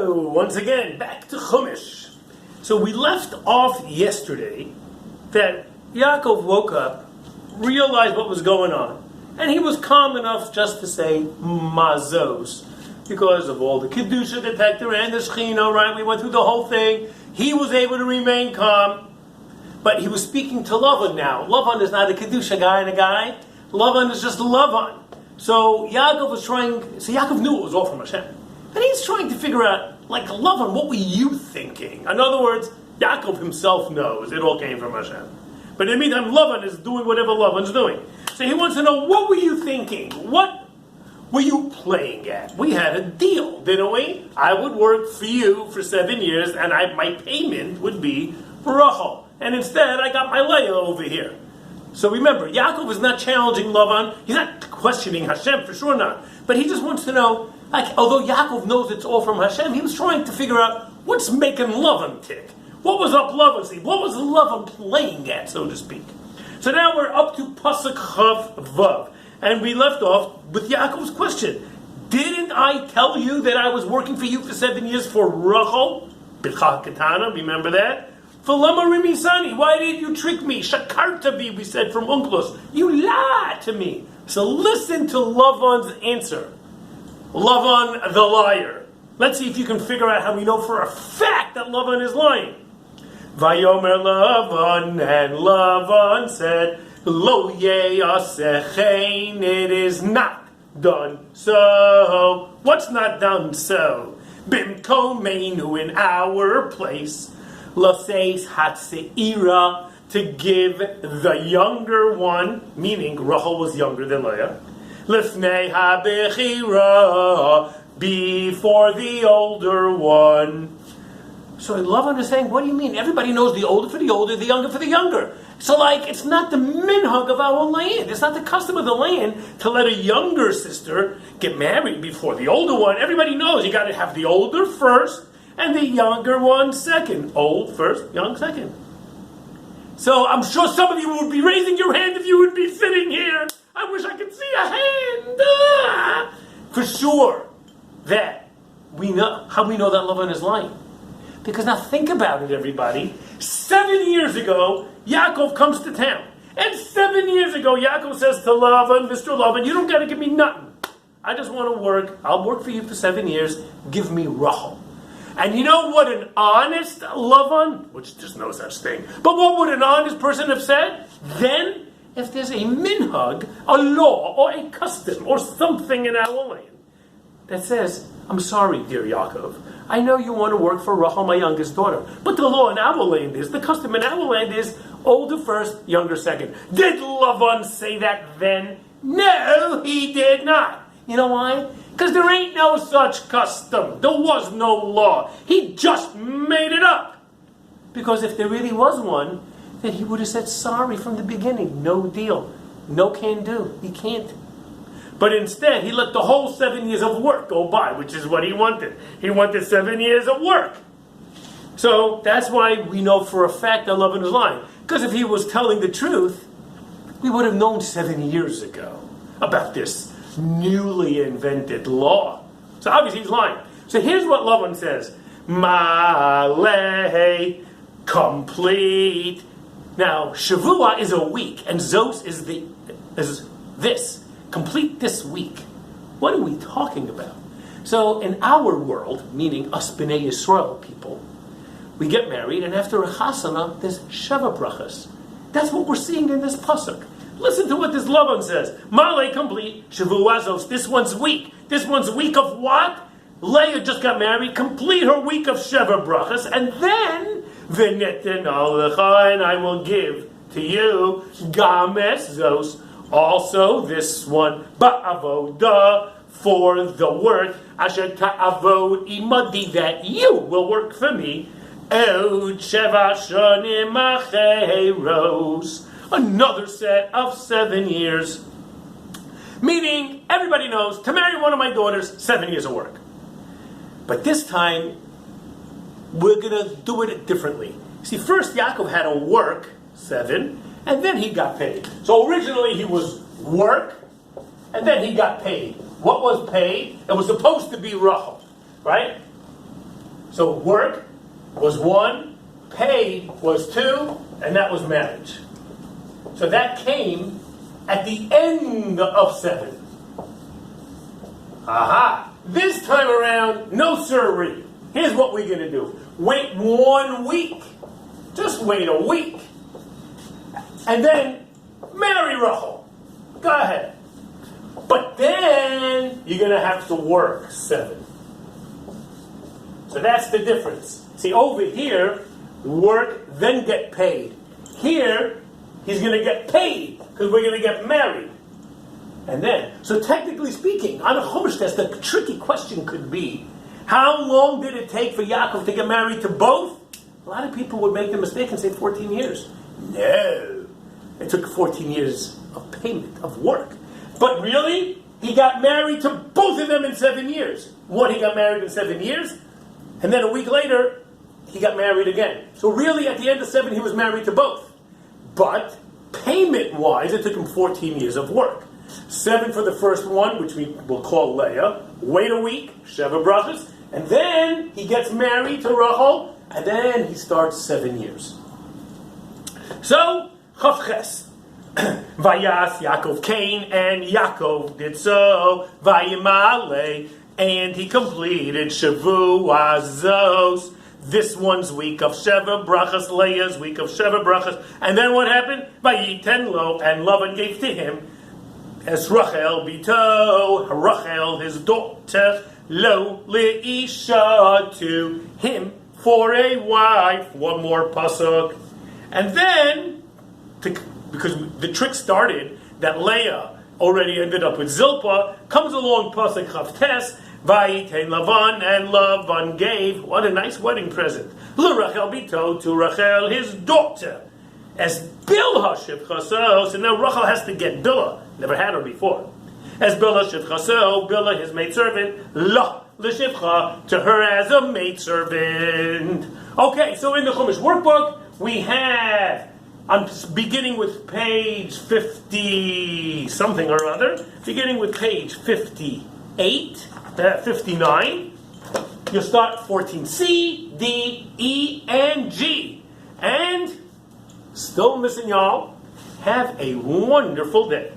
Hello, once again, back to Chumash. So we left off yesterday that Yaakov woke up, realized what was going on, and he was calm enough just to say mazos, because of all the Kedusha detector and the Shechina, right? We went through the whole thing. He was able to remain calm, but he was speaking to Lavan now. Lavan is not a Kedusha guy and a guy. Lavan is just Lavan. So Yaakov knew it was all from Hashem. And he's trying to figure out, like, Lavan, what were you thinking? In other words, Yaakov himself knows it all came from Hashem. But in the meantime, Lavan is doing whatever Lavan's doing. So he wants to know, what were you thinking? What were you playing at? We had a deal, didn't we? I would work for you for 7 years, and my payment would be Rachel. And instead, I got my Leah over here. So remember, Yaakov is not challenging Lavan. He's not questioning Hashem, for sure not. But he just wants to know, like, although Yaakov knows it's all from Hashem, he was trying to figure out what's making Lavan tick. What was up Lavan's sleeve? What was Lavan playing at, so to speak? So now we're up to Pasuk Chav Vav. And we left off with Yaakov's question. Didn't I tell you that I was working for you for 7 years for Rachel? B'chal Katana, remember that? V'lama rimisani, why did you trick me? Shakarta bi, we said from Unklos. You lied to me. So listen to Lavan's answer. Lavan the liar. Let's see if you can figure out how we know for a fact that Lavan is lying. Vayomer Lavan, and Lavan said, Lo ye'asechein, it is not done so. What's not done so? Bimkomeinu, in our place. Laseis hatseira, to give the younger one, meaning Rachel was younger than Leah. Lifnei habechira, before the older one. So Lavan is saying, what do you mean? Everybody knows the older for the older, the younger for the younger. So it's not the minhag of our land. It's not the custom of the land to let a younger sister get married before the older one. Everybody knows you got to have the older first and the younger one second. Old first, young second. So I'm sure some of you would be raising your hand if you would be sitting here. I wish I could see a hand. For sure that we know how we know that Lavan is lying. Because now think about it, everybody. 7 years ago, Yaakov comes to town. And 7 years ago, Yaakov says to Lavan, Mr. Lavan, you don't got to give me nothing. I just want to work. I'll work for you for 7 years. Give me Rachel. And you know what an honest Lavan, which there's no such thing, but what would an honest person have said? Then, if there's a minhag, a law, or a custom, or something in our land that says, I'm sorry, dear Yaakov, I know you want to work for Rachel, my youngest daughter, but the law in our land is, the custom in our land is, older first, younger second. Did Lavan say that then? No, he did not. You know why? Because there ain't no such custom. There was no law. He just made it up. Because if there really was one, then he would have said sorry from the beginning. No deal. No can do. He can't. But instead, he let the whole 7 years of work go by, which is what he wanted. He wanted 7 years of work. So that's why we know for a fact that Lavan is lying. Because if he was telling the truth, we would have known 7 years ago about this newly invented law. So obviously he's lying. So here's what Lavan says. Maleh, complete. Now, Shavua is a week, and Zos is this. Complete this week. What are we talking about? So in our world, meaning us B'nai Yisrael people, we get married, and after a chasana, there's Sheva brachas. That's what we're seeing in this pasuk. Listen to what this Lavan says. Malay complete, Shavuazos, this one's week. This one's week of what? Leah just got married, complete her week of Sheva brachas, and then, V'neten alecha, and I will give to you, Games Zos, also this one, Ba'avoda, for the work, Asher ta'avod imadi, that you will work for me, Eud Sheva Shonim Acheros, another set of 7 years. Meaning, everybody knows, to marry one of my daughters, 7 years of work. But this time, we're going to do it differently. See, first Yaakov had to work 7, and then he got paid. So originally he was work, and then he got paid. What was paid? It was supposed to be Rachel, right? So work was 1, paid was 2, and that was marriage. So that came at the end of 7. Aha! This time around, no sirree. Here's what we're going to do. Wait 1 week. Just wait a week. And then marry Rachel. Go ahead. But then you're going to have to work 7. So that's the difference. See, over here, work, then get paid. Here, he's going to get paid because we're going to get married. And then, so technically speaking, on a Chumash test, the tricky question could be, how long did it take for Yaakov to get married to both? A lot of people would make the mistake and say 14 years. No. It took 14 years of payment, of work. But really, he got married to both of them in 7 years. One, he got married in 7 years, and then a week later, he got married again. So really, at the end of 7, he was married to both. But payment-wise, it took him 14 years of work. 7 for the first one, which we will call Leah. Wait a week, Sheva Brachas. And then he gets married to Rachel, and then he starts 7 years. So, Chavches. Vayas Yaakov Cain, and Yaakov did so. Vayimale, and he completed Shavuazos. This one's week of Sheva Brachas, Leah's week of Sheva Brachas. And then what happened? Vayiten lo, and Lavan gave to him as Rachel bito, Rachel his daughter, lo leisha, to him for a wife. One more pasuk. And then, because the trick started that Leah already ended up with Zilpah, comes along pasuk Chavtes, Vayiten Lavan, and Lavan gave, what a nice wedding present, LeRachel bito, to Rachel his daughter, as Bilha Shivchaso. So now Rachel has to get Bilha, never had her before. As Bilha Shivchaso, Bilha his maidservant, La L'Shivcha, to her as a maidservant. Okay, so in the Chumash workbook, we have, I'm beginning with page 50 something or other, beginning with page 58, 59, you'll start 14C, D, E, and G. And still missing y'all. Have a wonderful day.